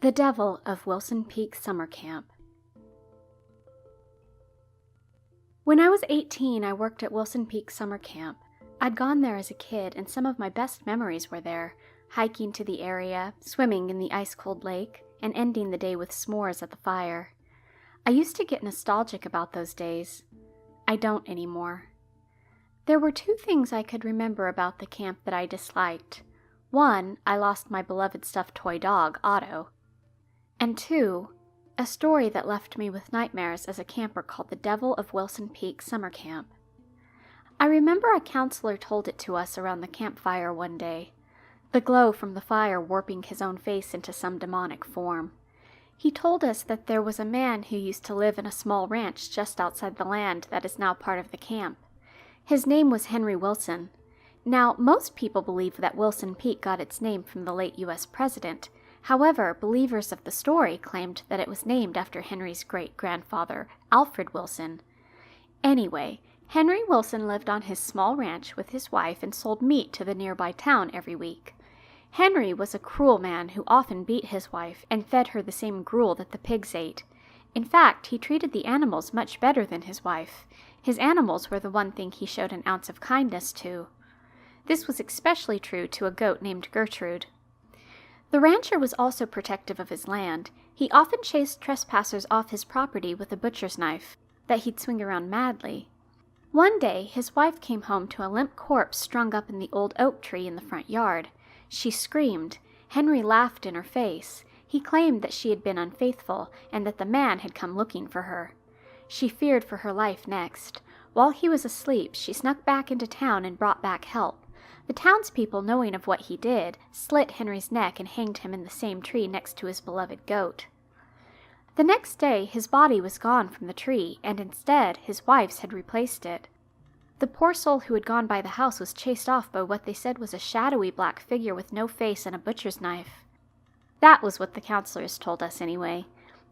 The Devil of Wilson Peak Summer Camp. When I was 18, I worked at Wilson Peak Summer Camp. I'd gone there as a kid, and some of my best memories were there, hiking to the area, swimming in the ice-cold lake, and ending the day with s'mores at the fire. I used to get nostalgic about those days. I don't anymore. There were two things I could remember about the camp that I disliked. One, I lost my beloved stuffed toy dog, Otto. And two, a story that left me with nightmares as a camper called The Devil of Wilson Peak Summer Camp. I remember a counselor told it to us around the campfire one day, the glow from the fire warping his own face into some demonic form. He told us that there was a man who used to live in a small ranch just outside the land that is now part of the camp. His name was Henry Wilson. Now, most people believe that Wilson Peak got its name from the late U.S. president. However, believers of the story claimed that it was named after Henry's great-grandfather, Alfred Wilson. Anyway, Henry Wilson lived on his small ranch with his wife and sold meat to the nearby town every week. Henry was a cruel man who often beat his wife and fed her the same gruel that the pigs ate. In fact, he treated the animals much better than his wife. His animals were the one thing he showed an ounce of kindness to. This was especially true to a goat named Gertrude. The rancher was also protective of his land. He often chased trespassers off his property with a butcher's knife that he'd swing around madly. One day, his wife came home to a limp corpse strung up in the old oak tree in the front yard. She screamed. Henry laughed in her face. He claimed that she had been unfaithful and that the man had come looking for her. She feared for her life next. While he was asleep, she snuck back into town and brought back help. The townspeople, knowing of what he did, slit Henry's neck and hanged him in the same tree next to his beloved goat. The next day, his body was gone from the tree, and instead, his wife's had replaced it. The poor soul who had gone by the house was chased off by what they said was a shadowy black figure with no face and a butcher's knife. That was what the counselors told us anyway.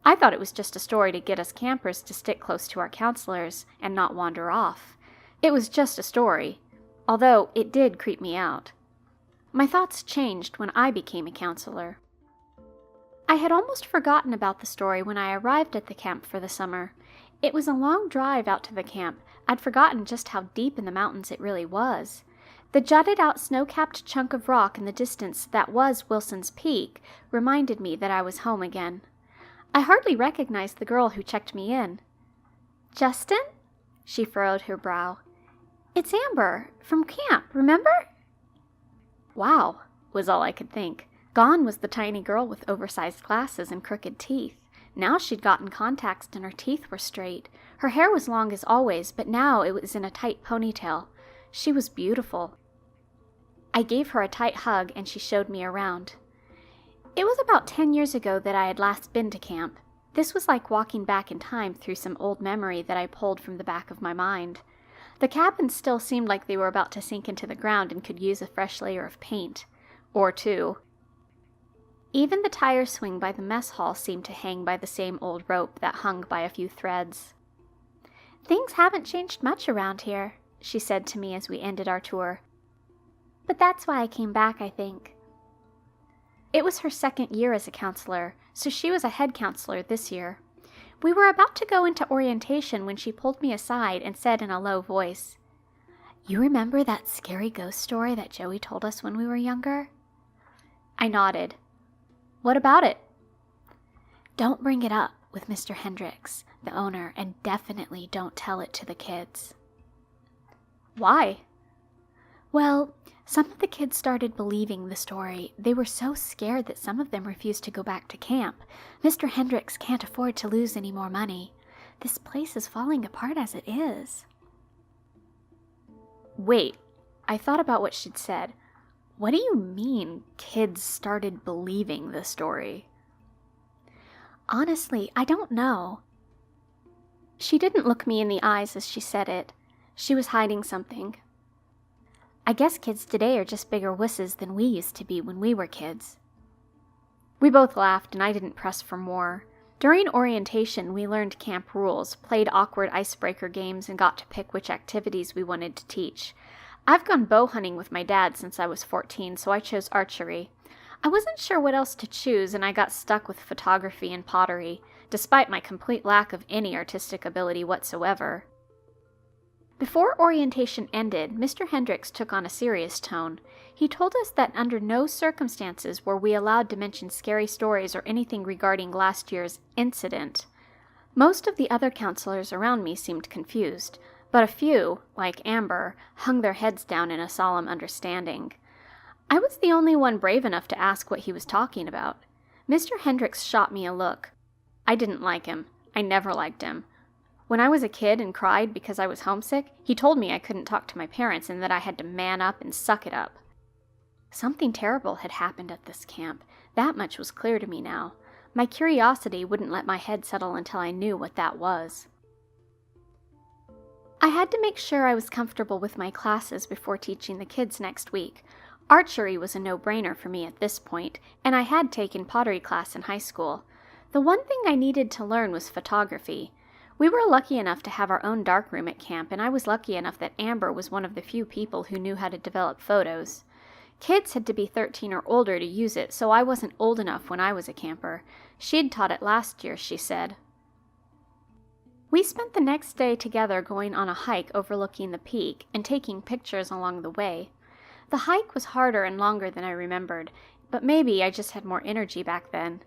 I thought it was just a story to get us campers to stick close to our counselors and not wander off. It was just a story, although it did creep me out. My thoughts changed when I became a counselor. I had almost forgotten about the story when I arrived at the camp for the summer. It was a long drive out to the camp. I'd forgotten just how deep in the mountains it really was. The jutted-out snow-capped chunk of rock in the distance that was Wilson's Peak reminded me that I was home again. I hardly recognized the girl who checked me in. "Justin?" She furrowed her brow. "It's Amber, from camp, remember?" Wow, was all I could think. Gone was the tiny girl with oversized glasses and crooked teeth. Now she'd gotten contacts and her teeth were straight. Her hair was long as always, but now it was in a tight ponytail. She was beautiful. I gave her a tight hug and she showed me around. It was about 10 years ago that I had last been to camp. This was like walking back in time through some old memory that I pulled from the back of my mind. The cabins still seemed like they were about to sink into the ground and could use a fresh layer of paint. Or two. Even the tire swing by the mess hall seemed to hang by the same old rope that hung by a few threads. "Things haven't changed much around here," she said to me as we ended our tour. "But that's why I came back, I think." It was her second year as a counselor, so she was a head counselor this year. We were about to go into orientation when she pulled me aside and said in a low voice, "You remember that scary ghost story that Joey told us when we were younger?" I nodded. "What about it?" "Don't bring it up with Mr. Hendricks, the owner, and definitely don't tell it to the kids." "Why?" "Well, some of the kids started believing the story. They were so scared that some of them refused to go back to camp. Mr. Hendricks can't afford to lose any more money. This place is falling apart as it is." Wait, I thought about what she'd said. What do you mean, kids started believing the story? "Honestly, I don't know." She didn't look me in the eyes as she said it. She was hiding something. "I guess kids today are just bigger wusses than we used to be when we were kids." We both laughed, and I didn't press for more. During orientation, we learned camp rules, played awkward icebreaker games, and got to pick which activities we wanted to teach. I've gone bow hunting with my dad since I was 14, so I chose archery. I wasn't sure what else to choose, and I got stuck with photography and pottery, despite my complete lack of any artistic ability whatsoever. Before orientation ended, Mr. Hendricks took on a serious tone. He told us that under no circumstances were we allowed to mention scary stories or anything regarding last year's incident. Most of the other counselors around me seemed confused, but a few, like Amber, hung their heads down in a solemn understanding. I was the only one brave enough to ask what he was talking about. Mr. Hendricks shot me a look. I didn't like him. I never liked him. When I was a kid and cried because I was homesick, he told me I couldn't talk to my parents and that I had to man up and suck it up. Something terrible had happened at this camp. That much was clear to me now. My curiosity wouldn't let my head settle until I knew what that was. I had to make sure I was comfortable with my classes before teaching the kids next week. Archery was a no-brainer for me at this point, and I had taken pottery class in high school. The one thing I needed to learn was photography. We were lucky enough to have our own darkroom at camp, and I was lucky enough that Amber was one of the few people who knew how to develop photos. Kids had to be 13 or older to use it, so I wasn't old enough when I was a camper. She'd taught it last year, she said. We spent the next day together going on a hike overlooking the peak and taking pictures along the way. The hike was harder and longer than I remembered, but maybe I just had more energy back then.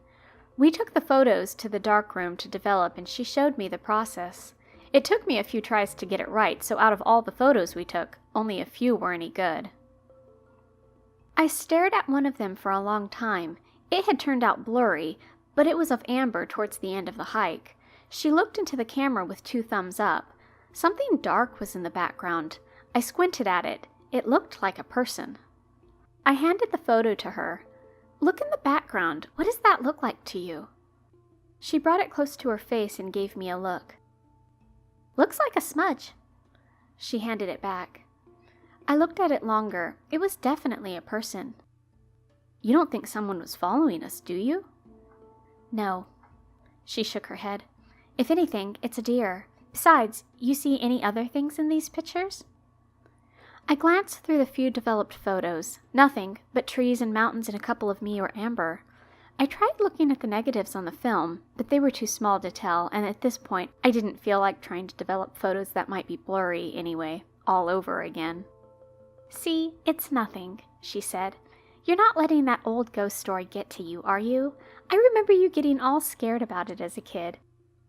We took the photos to the darkroom to develop, and she showed me the process. It took me a few tries to get it right, so out of all the photos we took, only a few were any good. I stared at one of them for a long time. It had turned out blurry, but it was of Amber towards the end of the hike. She looked into the camera with 2 thumbs up. Something dark was in the background. I squinted at it. It looked like a person. I handed the photo to her. "Look in the background. What does that look like to you?" She brought it close to her face and gave me a look. "Looks like a smudge." She handed it back. I looked at it longer. It was definitely a person. "You don't think someone was following us, do you?" "No." She shook her head. "If anything, it's a deer. Besides, you see any other things in these pictures?" I glanced through the few developed photos. Nothing but trees and mountains and a couple of me or Amber. I tried looking at the negatives on the film, but they were too small to tell, and at this point I didn't feel like trying to develop photos that might be blurry anyway, all over again. "See, it's nothing," she said. "You're not letting that old ghost story get to you, are you? I remember you getting all scared about it as a kid."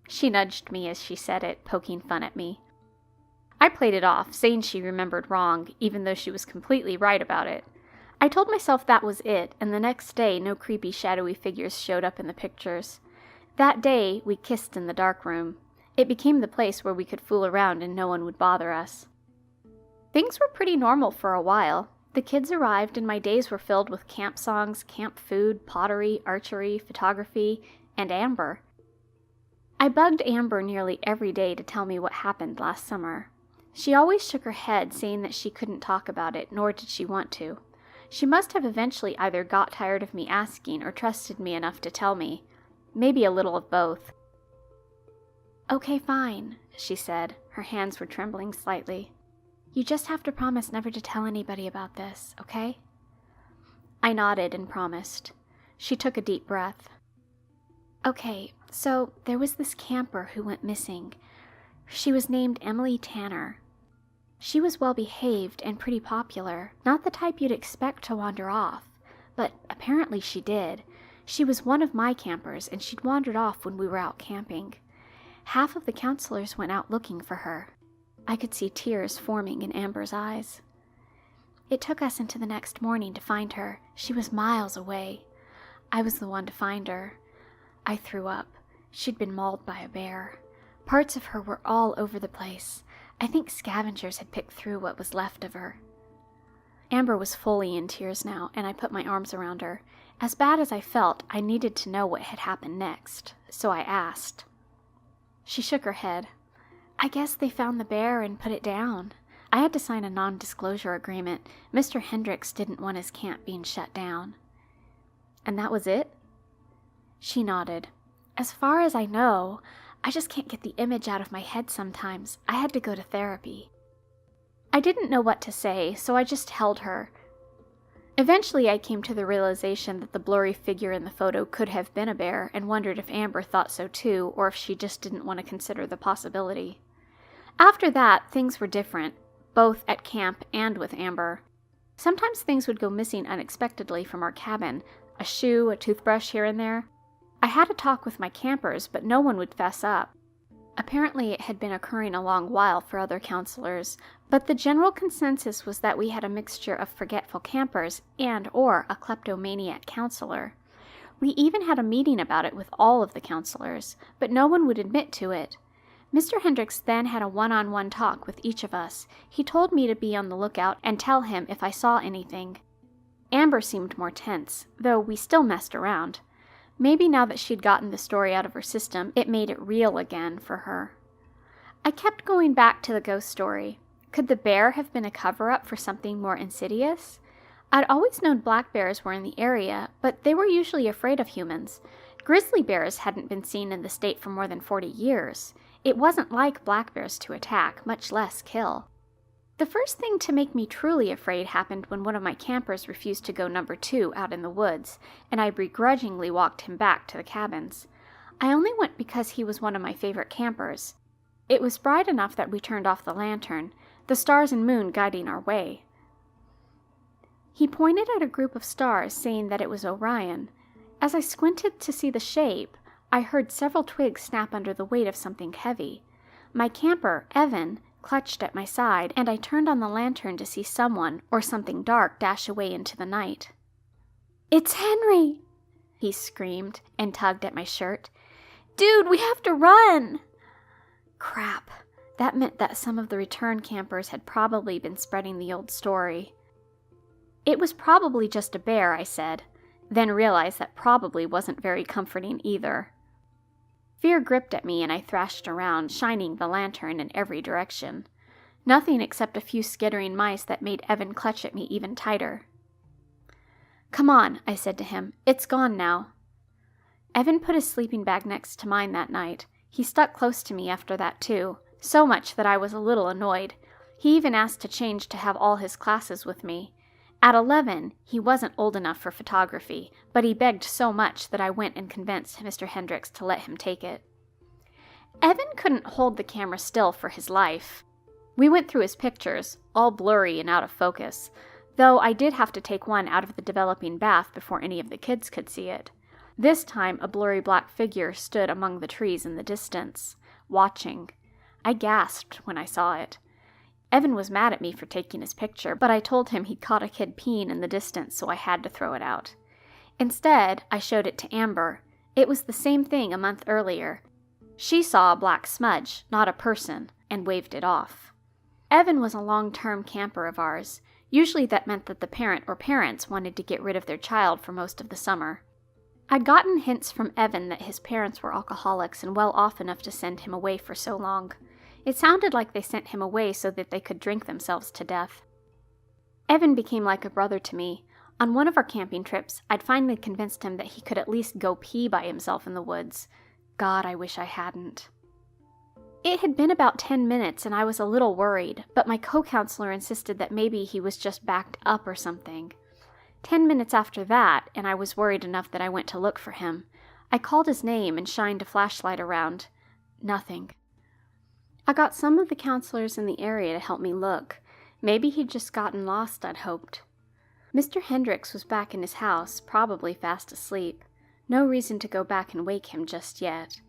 She nudged me as she said it, poking fun at me. I played it off, saying she remembered wrong, even though she was completely right about it. I told myself that was it, and the next day no creepy shadowy figures showed up in the pictures. That day we kissed in the darkroom. It became the place where we could fool around and no one would bother us. Things were pretty normal for a while. The kids arrived and my days were filled with camp songs, camp food, pottery, archery, photography, and Amber. I bugged Amber nearly every day to tell me what happened last summer. She always shook her head, saying that she couldn't talk about it, nor did she want to. She must have eventually either got tired of me asking or trusted me enough to tell me. Maybe a little of both. "Okay, fine," she said. Her hands were trembling slightly. "You just have to promise never to tell anybody about this, okay?" I nodded and promised. She took a deep breath. "Okay, so there was this camper who went missing. She was named Emily Tanner. She was well-behaved and pretty popular, not the type you'd expect to wander off, but apparently she did. She was one of my campers, and she'd wandered off when we were out camping. Half of the counselors went out looking for her. I could see tears forming in Amber's eyes. It took us into the next morning to find her. She was miles away. I was the one to find her. I threw up. She'd been mauled by a bear. Parts of her were all over the place. I think scavengers had picked through what was left of her." Amber was fully in tears now, and I put my arms around her. As bad as I felt, I needed to know what had happened next, so I asked. She shook her head. "I guess they found the bear and put it down. I had to sign a non-disclosure agreement. Mr. Hendricks didn't want his camp being shut down." "And that was it?" She nodded. "As far as I know, I just can't get the image out of my head sometimes. I had to go to therapy." I didn't know what to say, so I just held her. Eventually, I came to the realization that the blurry figure in the photo could have been a bear and wondered if Amber thought so too, or if she just didn't want to consider the possibility. After that, things were different, both at camp and with Amber. Sometimes things would go missing unexpectedly from our cabin, a shoe, a toothbrush here and there. I had a talk with my campers, but no one would fess up. Apparently, it had been occurring a long while for other counselors, but the general consensus was that we had a mixture of forgetful campers and/or a kleptomaniac counselor. We even had a meeting about it with all of the counselors, but no one would admit to it. Mr. Hendricks then had a one-on-one talk with each of us. He told me to be on the lookout and tell him if I saw anything. Amber seemed more tense, though we still messed around. Maybe now that she'd gotten the story out of her system, it made it real again for her. I kept going back to the ghost story. Could the bear have been a cover-up for something more insidious? I'd always known black bears were in the area, but they were usually afraid of humans. Grizzly bears hadn't been seen in the state for more than 40 years. It wasn't like black bears to attack, much less kill. The first thing to make me truly afraid happened when one of my campers refused to go number 2 out in the woods, and I begrudgingly walked him back to the cabins. I only went because he was one of my favorite campers. It was bright enough that we turned off the lantern, the stars and moon guiding our way. He pointed at a group of stars, saying that it was Orion. As I squinted to see the shape, I heard several twigs snap under the weight of something heavy. My camper, Evan, clutched at my side, and I turned on the lantern to see someone or something dark dash away into the night. "It's Henry!" he screamed and tugged at my shirt. "Dude, we have to run!" Crap. That meant that some of the return campers had probably been spreading the old story. It was probably just a bear, I said, then realized that probably wasn't very comforting either. Fear gripped at me and I thrashed around, shining the lantern in every direction. Nothing except a few skittering mice that made Evan clutch at me even tighter. "Come on," I said to him. "It's gone now." Evan put his sleeping bag next to mine that night. He stuck close to me after that too, so much that I was a little annoyed. He even asked to change to have all his classes with me. At 11, he wasn't old enough for photography, but he begged so much that I went and convinced Mr. Hendricks to let him take it. Evan couldn't hold the camera still for his life. We went through his pictures, all blurry and out of focus, though I did have to take one out of the developing bath before any of the kids could see it. This time, a blurry black figure stood among the trees in the distance, watching. I gasped when I saw it. Evan was mad at me for taking his picture, but I told him he'd caught a kid peeing in the distance, so I had to throw it out. Instead, I showed it to Amber. It was the same thing a month earlier. She saw a black smudge, not a person, and waved it off. Evan was a long-term camper of ours. Usually that meant that the parent or parents wanted to get rid of their child for most of the summer. I'd gotten hints from Evan that his parents were alcoholics and well off enough to send him away for so long. It sounded like they sent him away so that they could drink themselves to death. Evan became like a brother to me. On one of our camping trips, I'd finally convinced him that he could at least go pee by himself in the woods. God, I wish I hadn't. It had been about 10 minutes and I was a little worried, but my co-counselor insisted that maybe he was just backed up or something. 10 minutes after that, and I was worried enough that I went to look for him. I called his name and shined a flashlight around. Nothing. I got some of the counselors in the area to help me look. Maybe he'd just gotten lost, I'd hoped. Mr. Hendricks was back in his house, probably fast asleep. No reason to go back and wake him just yet.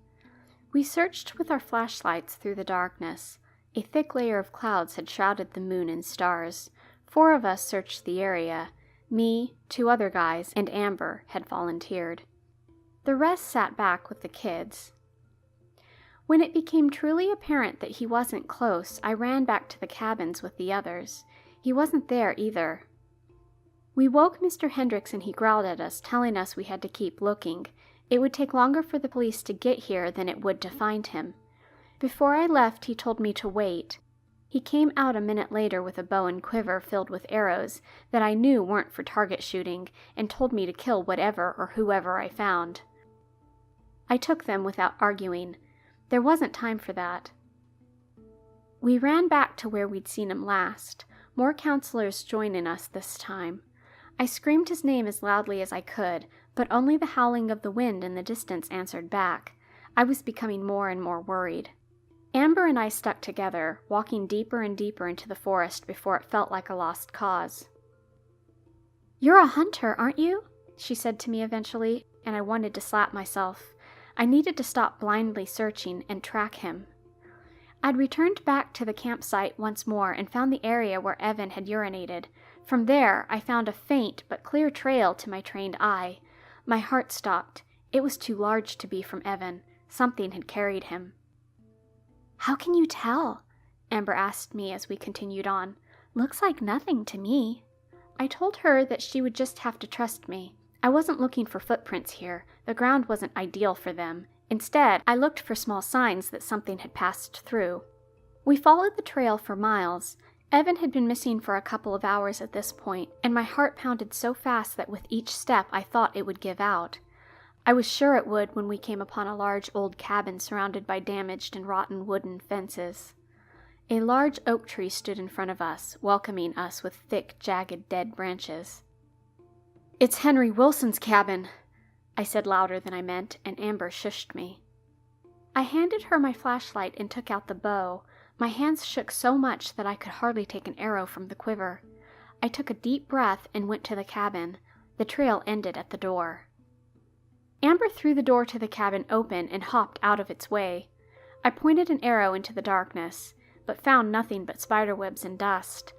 We searched with our flashlights through the darkness. A thick layer of clouds had shrouded the moon and stars. 4 of us searched the area. Me, 2 other guys, and Amber had volunteered. The rest sat back with the kids. When it became truly apparent that he wasn't close, I ran back to the cabins with the others. He wasn't there either. We woke Mr. Hendricks and he growled at us, telling us we had to keep looking. It would take longer for the police to get here than it would to find him. Before I left, he told me to wait. He came out a minute later with a bow and quiver filled with arrows that I knew weren't for target shooting, and told me to kill whatever or whoever I found. I took them without arguing. There wasn't time for that. We ran back to where we'd seen him last, more counselors joining us this time. I screamed his name as loudly as I could, but only the howling of the wind in the distance answered back. I was becoming more and more worried. Amber and I stuck together, walking deeper and deeper into the forest before it felt like a lost cause. "You're a hunter, aren't you?" she said to me eventually, and I wanted to slap myself. I needed to stop blindly searching and track him. I'd returned back to the campsite once more and found the area where Evan had urinated. From there, I found a faint but clear trail to my trained eye. My heart stopped. It was too large to be from Evan. Something had carried him. "How can you tell?" Amber asked me as we continued on. "Looks like nothing to me." I told her that she would just have to trust me. I wasn't looking for footprints here. The ground wasn't ideal for them. Instead, I looked for small signs that something had passed through. We followed the trail for miles. Evan had been missing for a couple of hours at this point, and my heart pounded so fast that with each step I thought it would give out. I was sure it would when we came upon a large old cabin surrounded by damaged and rotten wooden fences. A large oak tree stood in front of us, welcoming us with thick, jagged, dead branches. "It's Henry Wilson's cabin," I said louder than I meant, and Amber shushed me. I handed her my flashlight and took out the bow. My hands shook so much that I could hardly take an arrow from the quiver. I took a deep breath and went to the cabin. The trail ended at the door. Amber threw the door to the cabin open and hopped out of its way. I pointed an arrow into the darkness, but found nothing but spiderwebs and dust.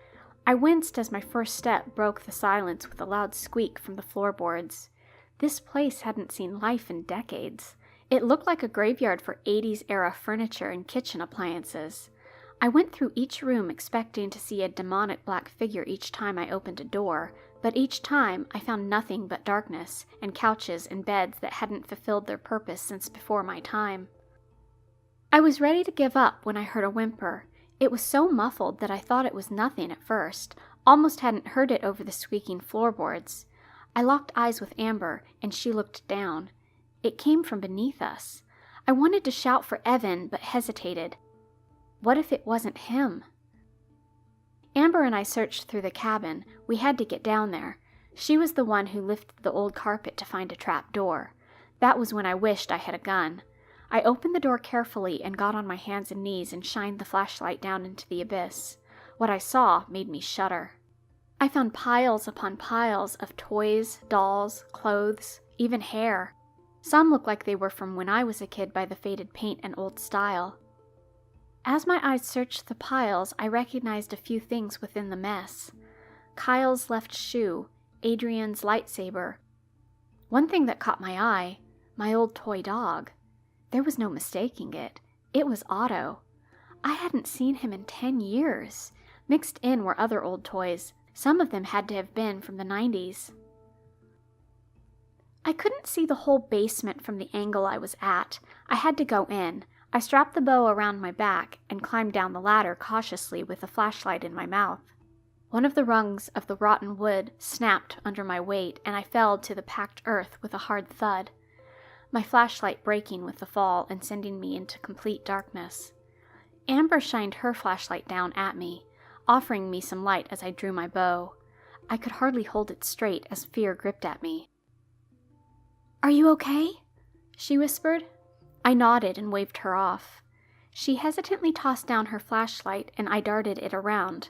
I winced as my first step broke the silence with a loud squeak from the floorboards. This place hadn't seen life in decades. It looked like a graveyard for 80s-era furniture and kitchen appliances. I went through each room expecting to see a demonic black figure each time I opened a door, but each time I found nothing but darkness and couches and beds that hadn't fulfilled their purpose since before my time. I was ready to give up when I heard a whimper. It was so muffled that I thought it was nothing at first, almost hadn't heard it over the squeaking floorboards. I locked eyes with Amber, and she looked down. It came from beneath us. I wanted to shout for Evan, but hesitated. What if it wasn't him? Amber and I searched through the cabin. We had to get down there. She was the one who lifted the old carpet to find a trap door. That was when I wished I had a gun. I opened the door carefully and got on my hands and knees and shined the flashlight down into the abyss. What I saw made me shudder. I found piles upon piles of toys, dolls, clothes, even hair. Some looked like they were from when I was a kid by the faded paint and old style. As my eyes searched the piles, I recognized a few things within the mess. Kyle's left shoe, Adrian's lightsaber. One thing that caught my eye, my old toy dog. There was no mistaking it. It was Otto. I hadn't seen him in 10 years. Mixed in were other old toys. Some of them had to have been from the 90s. I couldn't see the whole basement from the angle I was at. I had to go in. I strapped the bow around my back and climbed down the ladder cautiously with the flashlight in my mouth. One of the rungs of the rotten wood snapped under my weight, and I fell to the packed earth with a hard thud, my flashlight breaking with the fall and sending me into complete darkness. Amber shined her flashlight down at me, offering me some light as I drew my bow. I could hardly hold it straight as fear gripped at me. "Are you okay?" she whispered. I nodded and waved her off. She hesitantly tossed down her flashlight, and I darted it around.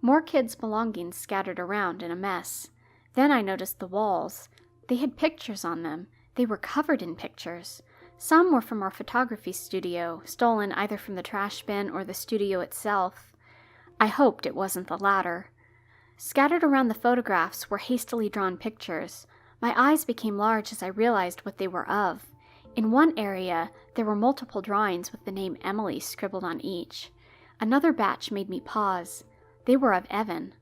More kids' belongings scattered around in a mess. Then I noticed the walls. They had pictures on them. They were covered in pictures. Some were from our photography studio, stolen either from the trash bin or the studio itself. I hoped it wasn't the latter. Scattered around the photographs were hastily drawn pictures. My eyes became large as I realized what they were of. In one area, there were multiple drawings with the name Emily scribbled on each. Another batch made me pause. They were of Evan.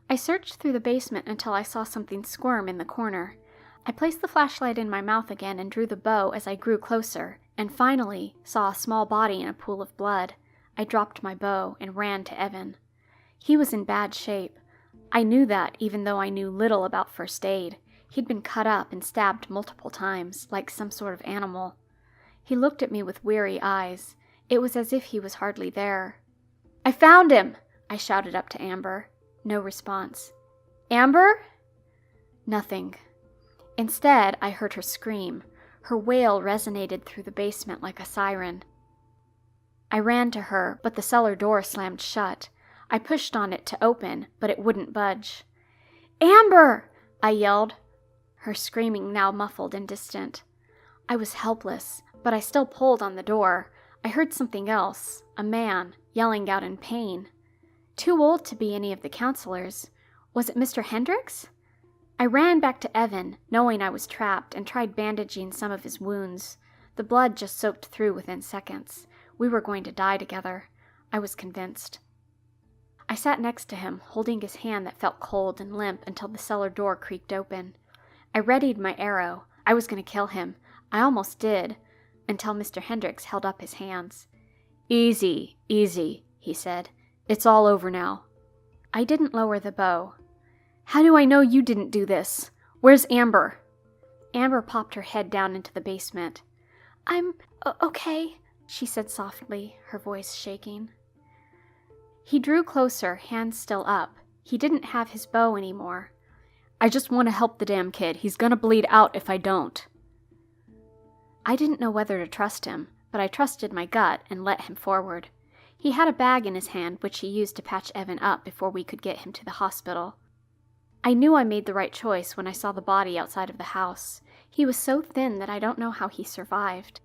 I searched through the basement until I saw something squirm in the corner. I placed the flashlight in my mouth again and drew the bow as I grew closer, and finally saw a small body in a pool of blood. I dropped my bow and ran to Evan. He was in bad shape. I knew that even though I knew little about first aid. He'd been cut up and stabbed multiple times, like some sort of animal. He looked at me with weary eyes. It was as if he was hardly there. "I found him!" I shouted up to Amber. No response. "Amber?" Nothing. Instead, I heard her scream. Her wail resonated through the basement like a siren. I ran to her, but the cellar door slammed shut. I pushed on it to open, but it wouldn't budge. "Amber!" I yelled, her screaming now muffled and distant. I was helpless, but I still pulled on the door. I heard something else, a man, yelling out in pain. Too old to be any of the counselors. Was it Mr. Hendricks? I ran back to Evan, knowing I was trapped, and tried bandaging some of his wounds. The blood just soaked through within seconds. We were going to die together. I was convinced. I sat next to him, holding his hand that felt cold and limp until the cellar door creaked open. I readied my arrow. I was going to kill him. I almost did, until Mr. Hendricks held up his hands. "Easy, easy," he said. "It's all over now." I didn't lower the bow. "How do I know you didn't do this? Where's Amber?" Amber popped her head down into the basement. "I'm okay," she said softly, her voice shaking. He drew closer, hands still up. He didn't have his bow anymore. "I just want to help the damn kid. He's gonna bleed out if I don't." I didn't know whether to trust him, but I trusted my gut and let him forward. He had a bag in his hand which he used to patch Evan up before we could get him to the hospital. I knew I made the right choice when I saw the body outside of the house. He was so thin that I don't know how he survived.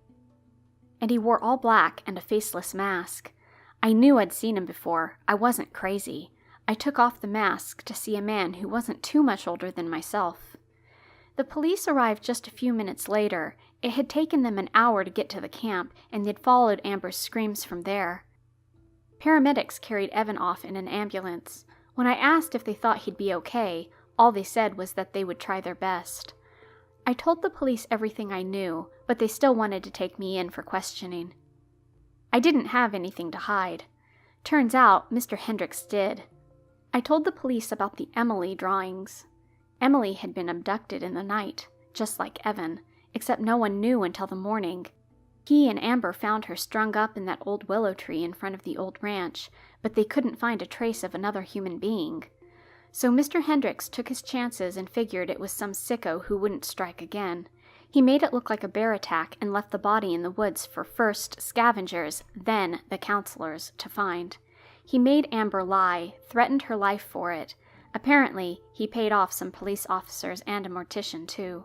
And he wore all black and a faceless mask. I knew I'd seen him before. I wasn't crazy. I took off the mask to see a man who wasn't too much older than myself. The police arrived just a few minutes later. It had taken them an hour to get to the camp, and they'd followed Amber's screams from there. Paramedics carried Evan off in an ambulance. When I asked if they thought he'd be okay, all they said was that they would try their best. I told the police everything I knew, but they still wanted to take me in for questioning. I didn't have anything to hide. Turns out, Mr. Hendricks did. I told the police about the Emily drawings. Emily had been abducted in the night, just like Evan, except no one knew until the morning. He and Amber found her strung up in that old willow tree in front of the old ranch, but they couldn't find a trace of another human being. So Mr. Hendricks took his chances and figured it was some sicko who wouldn't strike again. He made it look like a bear attack and left the body in the woods for first scavengers, then the counselors to find. He made Amber lie, threatened her life for it. Apparently, he paid off some police officers and a mortician, too.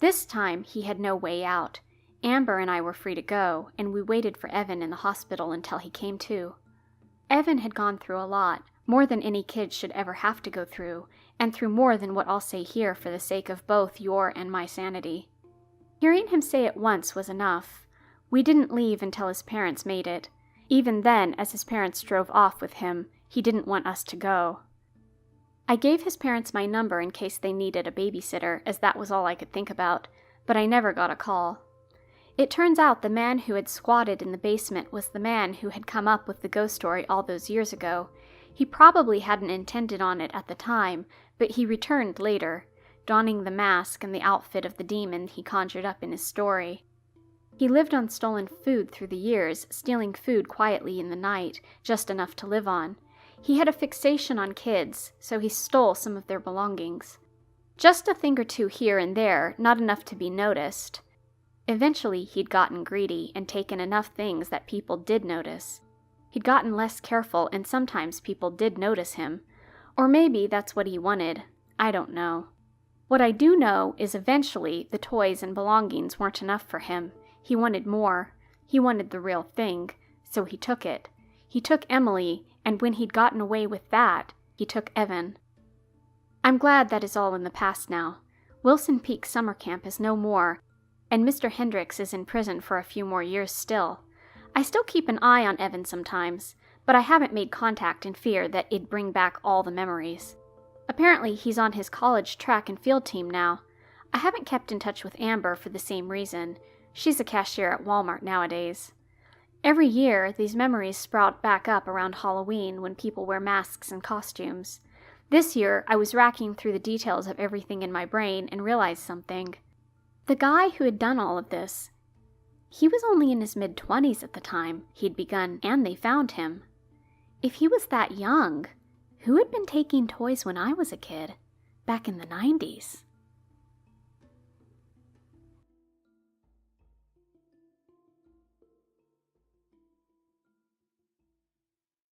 This time, he had no way out. Amber and I were free to go, and we waited for Evan in the hospital until he came to. Evan had gone through a lot, more than any kid should ever have to go through, and through more than what I'll say here for the sake of both your and my sanity. Hearing him say it once was enough. We didn't leave until his parents made it. Even then, as his parents drove off with him, he didn't want us to go. I gave his parents my number in case they needed a babysitter, as that was all I could think about, but I never got a call. It turns out the man who had squatted in the basement was the man who had come up with the ghost story all those years ago. He probably hadn't intended on it at the time, but he returned later, donning the mask and the outfit of the demon he conjured up in his story. He lived on stolen food through the years, stealing food quietly in the night, just enough to live on. He had a fixation on kids, so he stole some of their belongings. Just a thing or two here and there, not enough to be noticed. Eventually, he'd gotten greedy and taken enough things that people did notice. He'd gotten less careful, and sometimes people did notice him. Or maybe that's what he wanted. I don't know. What I do know is eventually the toys and belongings weren't enough for him. He wanted more. He wanted the real thing, so he took it. He took Emily, and when he'd gotten away with that, he took Evan. I'm glad that is all in the past now. Wilson Peak Summer Camp is no more, and Mr. Hendricks is in prison for a few more years still. I still keep an eye on Evan sometimes, but I haven't made contact in fear that it'd bring back all the memories. Apparently he's on his college track and field team now. I haven't kept in touch with Amber for the same reason. She's a cashier at Walmart nowadays. Every year, these memories sprout back up around Halloween when people wear masks and costumes. This year, I was racking through the details of everything in my brain and realized something. The guy who had done all of this, he was only in his mid-20s at the time he'd begun, and they found him. If he was that young, who had been taking toys when I was a kid? back in the 90s.